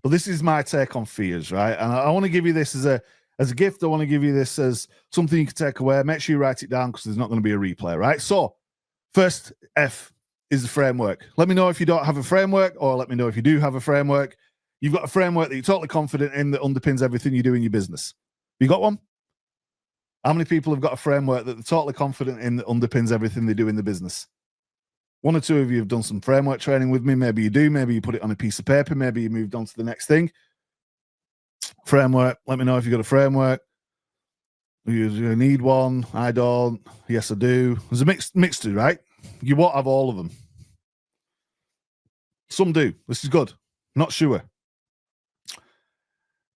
But this is my take on fears, right? And I want to give you this as a gift. I want to give you this as something you can take away. Make sure you write it down because there's not going to be a replay, right? So first F is the framework. Let me know if you don't have a framework, or let me know if you do have a framework. You've got a framework that you're totally confident in that underpins everything you do in your business. You got one? How many people have got a framework that they're totally confident in that underpins everything they do in the business? One or two of you have done some framework training with me. Maybe you do. Maybe you put it on a piece of paper. Maybe you moved on to the next thing. Framework. Let me know if you've got a framework. You need one. I don't. Yes, I do. There's a mixture, right? You won't have all of them. Some do. This is good. Not sure.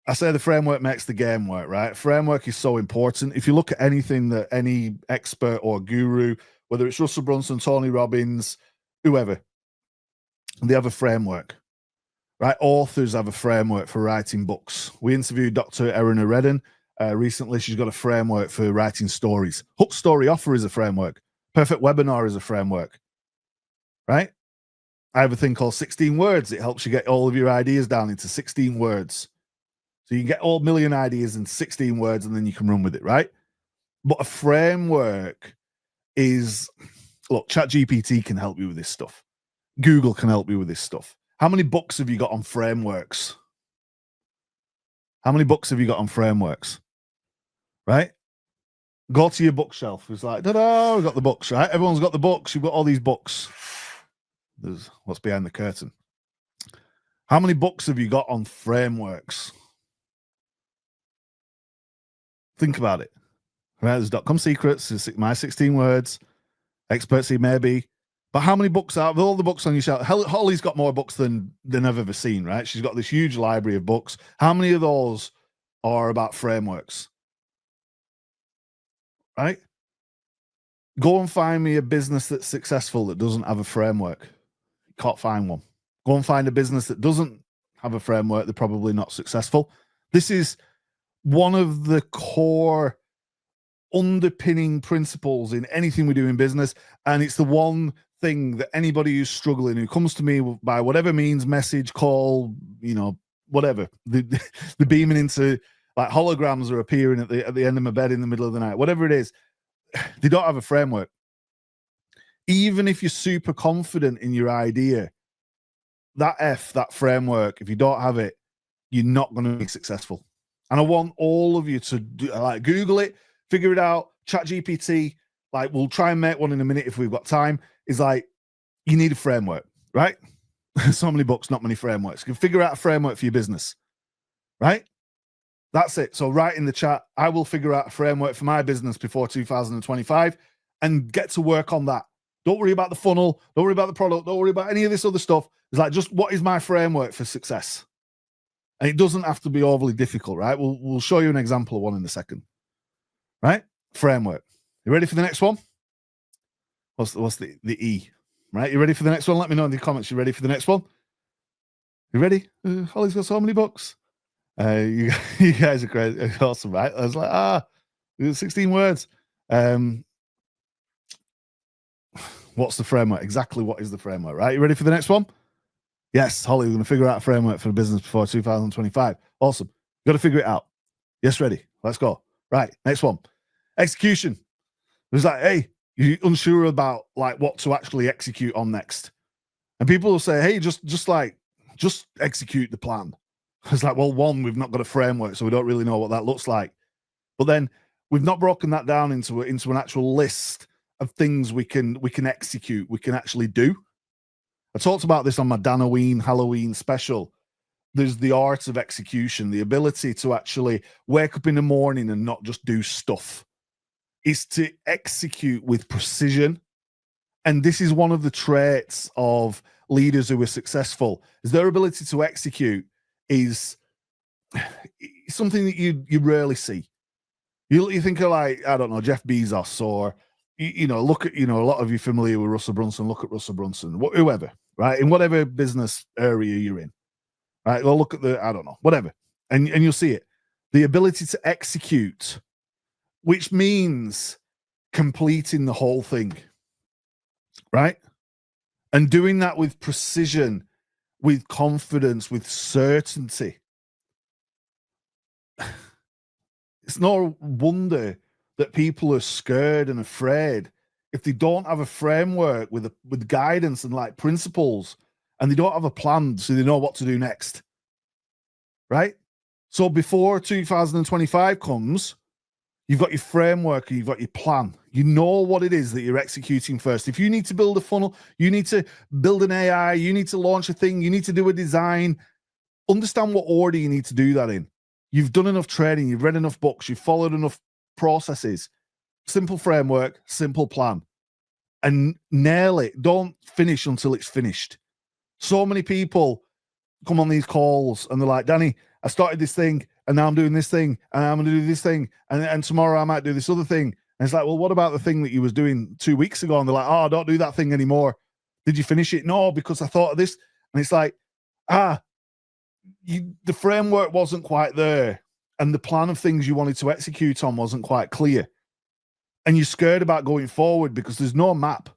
I say the framework makes the game work, right? Framework is so important. If you look at anything that any expert or guru, whether it's Russell Brunson, Tony Robbins, whoever, they have a framework, right? Authors have a framework for writing books. We interviewed Dr. Erin Redden recently. She's got a framework for writing stories. Hook Story Offer is a framework. Perfect Webinar is a framework, right? I have a thing called 16 words. It helps you get all of your ideas down into 16 words. So you can get all million ideas in 16 words and then you can run with it, right? But a framework is, look, ChatGPT can help you with this stuff. Google can help you with this stuff. How many books have you got on frameworks? How many books have you got on frameworks? Right? Go to your bookshelf. It's like, ta-da, we've got the books, right? Everyone's got the books. You've got all these books. There's what's behind the curtain. How many books have you got on frameworks? Think about it. Right? There's .com Secrets, there's My 16 Words, Experts See Maybe. But how many books out of all the books on your shelf? Holly's got more books than I've ever seen, right? She's got this huge library of books. How many of those are about frameworks? Right? Go and find me a business that's successful that doesn't have a framework. You can't find one. Go and find a business that doesn't have a framework. They're probably not successful. This is one of the core underpinning principles in anything we do in business. And it's the one thing that anybody who's struggling, who comes to me by whatever means, message, call, whatever, the beaming into, like, holograms are appearing at the end of my bed in the middle of the night, whatever it is, they don't have a framework. Even if you're super confident in your idea, that framework, if you don't have it, you're not going to be successful. And I want all of you to Google it, figure it out. ChatGPT, we'll try and make one in a minute if we've got time. Is you need a framework, right? So many books, not many frameworks. You can figure out a framework for your business, right? That's it. So write in the chat, I will figure out a framework for my business before 2025 and get to work on that. Don't worry about the funnel. Don't worry about the product. Don't worry about any of this other stuff. It's just what is my framework for success? And it doesn't have to be overly difficult, right? We'll show you an example of one in a second, right? Framework. You ready for the next one? What's the E, right? You ready for the next one? Let me know in the comments. You ready for the next one? You ready? Holly's got so many books. You guys are great. Awesome, right? I was like, 16 words. What's the framework? Exactly what is the framework, right? You ready for the next one? Yes, Holly, we're going to figure out a framework for the business before 2025. Awesome. Got to figure it out. Yes, ready. Let's go. Right, next one. Execution. It was hey, you're unsure about what to actually execute on next. And people will say, hey, just execute the plan. It's well, one, we've not got a framework, so we don't really know what that looks like. But then we've not broken that down into an actual list of things we can execute, we can actually do. I talked about this on my Halloween special. There's the art of execution, the ability to actually wake up in the morning and not just do stuff. It's to execute with precision. And this is one of the traits of leaders who are successful, is their ability to execute is something that you rarely see. You think of I don't know, Jeff Bezos, or look at, a lot of you familiar with Russell Brunson, look at Russell Brunson, whoever, right? In whatever business area you're in, right? Well, look at I don't know, whatever. And you'll see it. The ability to execute, which means completing the whole thing, right? And doing that with precision, with confidence, with certainty. It's no wonder that people are scared and afraid if they don't have a framework with guidance and like principles, and they don't have a plan so they know what to do next. Right? So before 2025 comes, you've got your framework and you've got your plan. You know what it is that you're executing first. If you need to build a funnel, you need to build an AI, you need to launch a thing, you need to do a design, understand what order you need to do that in. You've done enough training, you've read enough books, you've followed enough processes. Simple framework, simple plan. And nail it. Don't finish until it's finished. So many people come on these calls and they're like, Danny, I started this thing and now I'm doing this thing and I'm going to do this thing and tomorrow I might do this other thing. And it's like, well, what about the thing that you was doing 2 weeks ago? And they're like, oh, don't do that thing anymore. Did you finish it? No, because I thought of this. And it's like, the framework wasn't quite there and the plan of things you wanted to execute on wasn't quite clear. And you're scared about going forward because there's no map.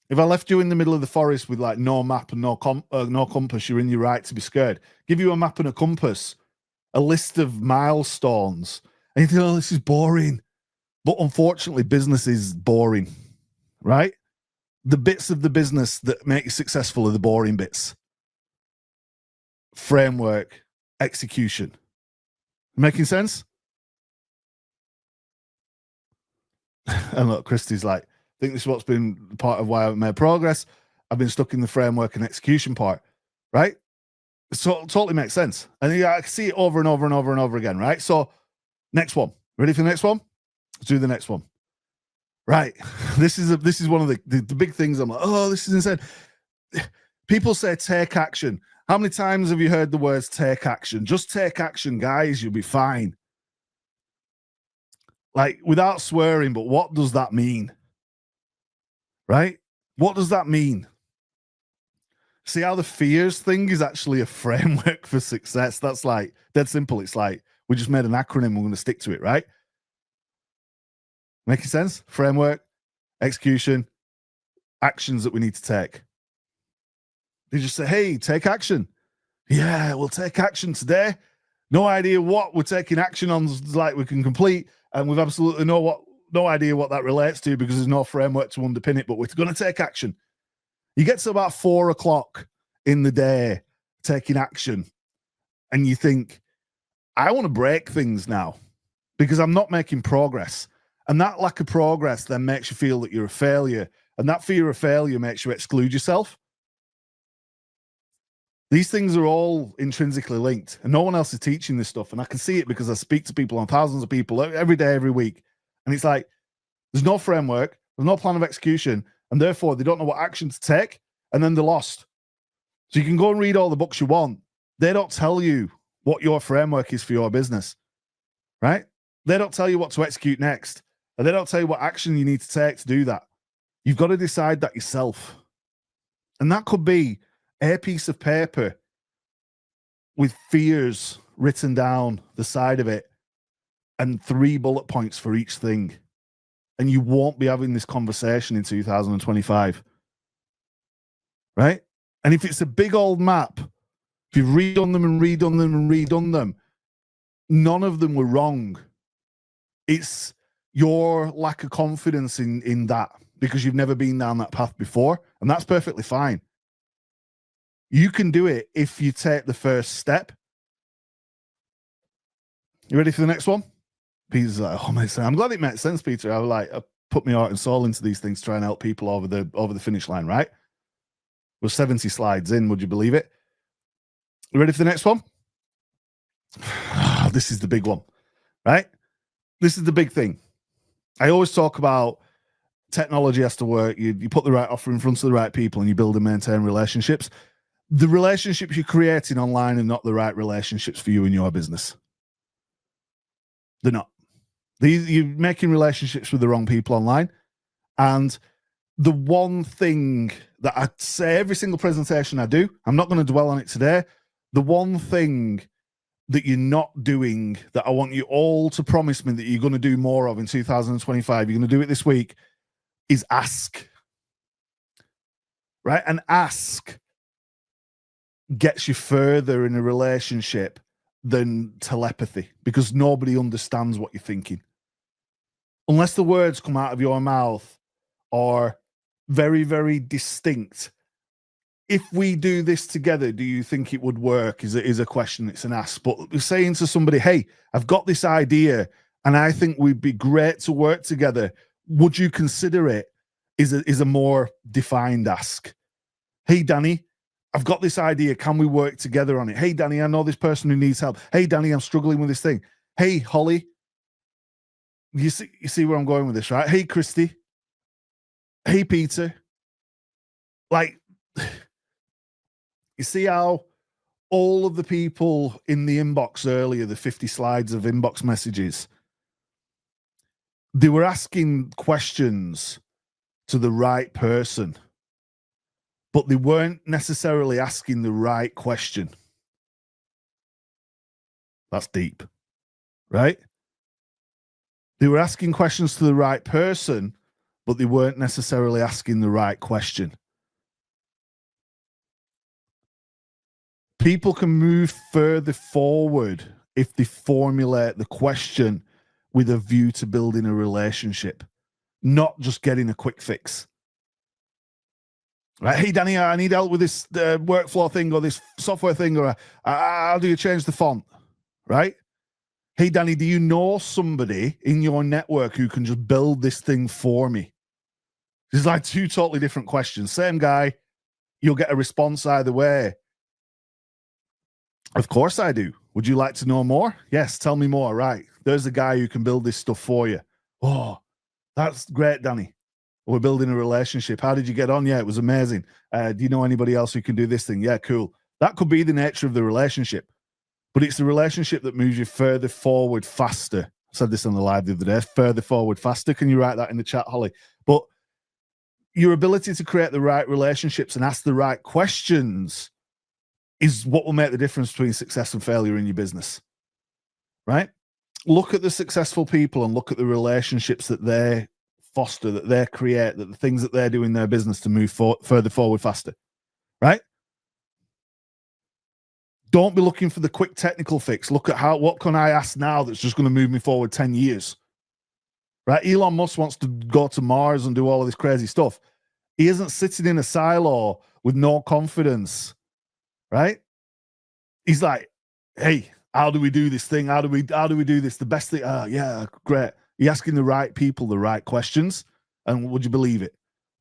If I left you in the middle of the forest with like no map and no compass, you're in your right to be scared. Give you a map and a compass, a list of milestones, and you think, oh, this is boring. But unfortunately, business is boring, right? The bits of the business that make you successful are the boring bits. Framework, execution. Making sense? And look, Christy's like, I think this is what's been part of why I haven't made progress. I've been stuck in the framework and execution part, right? So it totally makes sense. And I can see it over and over and over and over again, right? So next one. Ready for the next one? Let's do the next one. Right. This is one of the big things. I'm like, oh, this is insane. People say take action. How many times have you heard the words take action? Just take action, guys. You'll be fine. Like, without swearing, but what does that mean? Right? What does that mean? See how the fears thing is actually a framework for success? That's like dead simple. It's like we just made an acronym. We're going to stick to it, right? Making sense? Framework, execution, actions that we need to take. They just say, hey, take action. Yeah, we'll take action today. No idea what we're taking action on, like we can complete, and we've absolutely no idea what that relates to because there's no framework to underpin it, but we're going to take action. You get to about 4 o'clock in the day taking action, and you think, I want to break things now because I'm not making progress. And that lack of progress then makes you feel that you're a failure. And that fear of failure makes you exclude yourself. These things are all intrinsically linked, and no one else is teaching this stuff. And I can see it because I speak to people on thousands of people every day, every week. And it's like, there's no framework, there's no plan of execution, and therefore they don't know what action to take, and then they're lost. So you can go and read all the books you want. They don't tell you what your framework is for your business, right? They don't tell you what to execute next, and they don't tell you what action you need to take to do that. You've got to decide that yourself. And that could be a piece of paper with fears written down the side of it and 3 bullet points for each thing. And you won't be having this conversation in 2025. Right? And if it's a big old map, if you've redone them and redone them and redone them, none of them were wrong. It's your lack of confidence in that because you've never been down that path before. And that's perfectly fine. You can do it if you take the first step. You ready for the next one? Peter's like, oh my son, I'm glad it makes sense, Peter. I put my heart and soul into these things, trying to help people over the finish line, right? We're 70 slides in, would you believe it? You ready for the next one? This is the big one, right? This is the big thing. I always talk about technology has to work. You put the right offer in front of the right people and you build and maintain relationships. The relationships you're creating online are not the right relationships for you and your business. They're not. You're making relationships with the wrong people online. And the one thing that I say every single presentation I do, I'm not going to dwell on it today. The one thing that you're not doing that I want you all to promise me that you're going to do more of in 2025, you're going to do it this week, is ask. right? And ask gets you further in a relationship than telepathy, because nobody understands what you're thinking. Unless the words come out of your mouth are very, very distinct. If we do this together, do you think it would work? Is a question, it's an ask. But saying to somebody, hey, I've got this idea and I think we'd be great to work together. Would you consider it? Is a more defined ask. Hey, Danny, I've got this idea. Can we work together on it? Hey, Danny, I know this person who needs help. Hey, Danny, I'm struggling with this thing. Hey, Holly, you see where I'm going with this, right? Hey, Christy. Hey, Peter. Like, you see how all of the people in the inbox earlier, the 50 slides of inbox messages, they were asking questions to the right person, but they weren't necessarily asking the right question. That's deep, right? They were asking questions to the right person, but they weren't necessarily asking the right question. People can move further forward if they formulate the question with a view to building a relationship, not just getting a quick fix. Right? Hey, Danny, I need help with this workflow thing or this software thing, or how do you change the font? Right? Hey, Danny, do you know somebody in your network who can just build this thing for me? It's like two totally different questions. Same guy, you'll get a response either way. Of course I do. Would you like to know more? Yes, tell me more. Right. There's a guy who can build this stuff for you. Oh, that's great, Danny. We're building a relationship. How did you get on? Yeah, it was amazing. Do you know anybody else who can do this thing? Yeah, cool. That could be the nature of the relationship, but it's the relationship that moves you further forward faster. I said this on the live the other day, further forward faster. Can you write that in the chat, Holly? But your ability to create the right relationships and ask the right questions is what will make the difference between success and failure in your business, right? Look at the successful people and look at the relationships that they foster, that they create, that the things that they do in their business to move further forward faster, right? Don't be looking for the quick technical fix. Look at what can I ask now that's just going to move me forward 10 years, right? Elon Musk wants to go to Mars and do all of this crazy stuff. He isn't sitting in a silo with no confidence, right? He's like, hey, how do we do this thing? How do we do this? The best thing. Yeah, great. You're asking the right people the right questions, and would you believe it?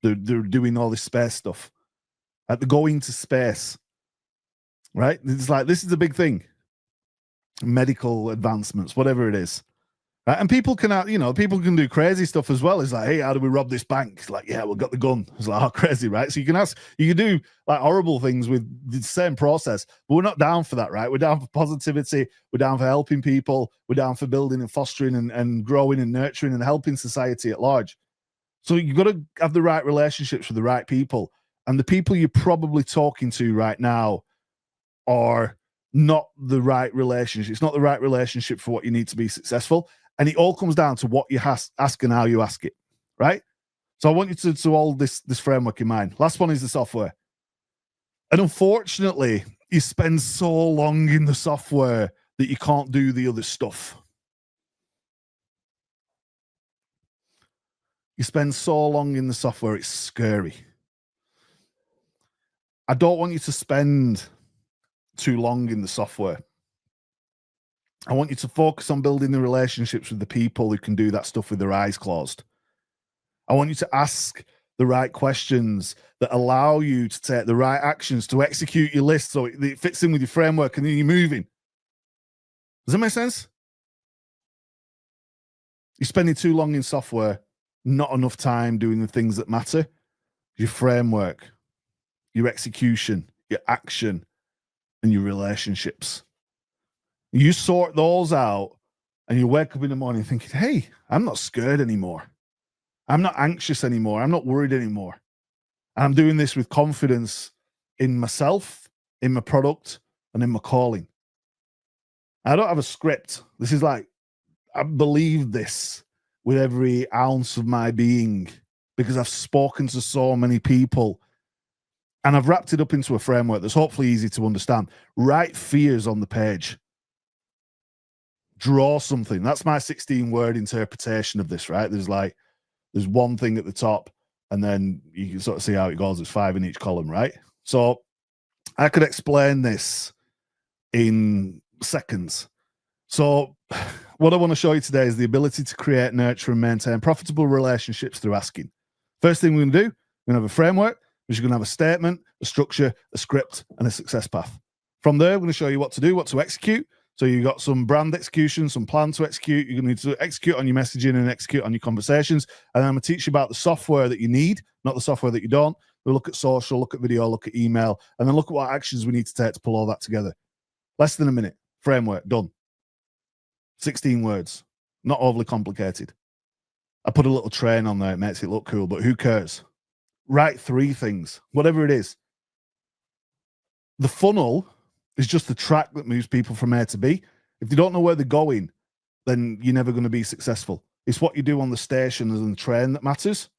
They're doing all this space stuff. They're going to space, right? It's like, this is a big thing. Medical advancements, whatever it is. Right? And people can, people can do crazy stuff as well. It's like, hey, how do we rob this bank? It's like, yeah, we've got the gun. It's like, oh, crazy, right? So you can do like horrible things with the same process, but we're not down for that, right? We're down for positivity. We're down for helping people. We're down for building and fostering and growing and nurturing and helping society at large. So you've got to have the right relationships with the right people. And the people you're probably talking to right now are not the right relationship. It's not the right relationship for what you need to be successful. And it all comes down to what you ask and how you ask it, right? So I want you to hold this framework in mind. Last one is the software. And unfortunately, you spend so long in the software that you can't do the other stuff. You spend so long in the software, it's scary. I don't want you to spend too long in the software. I want you to focus on building the relationships with the people who can do that stuff with their eyes closed. I want you to ask the right questions that allow you to take the right actions to execute your list so it fits in with your framework and then you're moving. Does that make sense? You're spending too long in software, not enough time doing the things that matter. Your framework, your execution, your action, and your relationships. You sort those out and you wake up in the morning thinking, hey, I'm not scared anymore. I'm not anxious anymore. I'm not worried anymore. And I'm doing this with confidence in myself, in my product, and in my calling. I don't have a script. This is like, I believe this with every ounce of my being because I've spoken to so many people And I've wrapped it up into a framework that's hopefully easy to understand. Write fears on the page. Draw something. That's my 16-word interpretation of this, right? There's one thing at the top, and then you can sort of see how it goes. There's 5 in each column, right? So I could explain this in seconds. So what I want to show you today is the ability to create, nurture, and maintain profitable relationships through asking. First thing we're going to do, we're going to have a framework, which is going to have a statement, a structure, a script, and a success path. From there, we're going to show you what to do, what to execute. So you've got some brand execution, some plan to execute. You're going to need to execute on your messaging and execute on your conversations. And then I'm going to teach you about the software that you need, not the software that you don't. We'll look at social, look at video, look at email, and then look at what actions we need to take to pull all that together. Less than a minute. Framework, done. 16 words. Not overly complicated. I put a little train on there. It makes it look cool, but who cares? Write 3 things, whatever it is. The funnel is just the track that moves people from A to B. If you don't know where they're going, then you're never going to be successful. It's what you do on the station and the train that matters.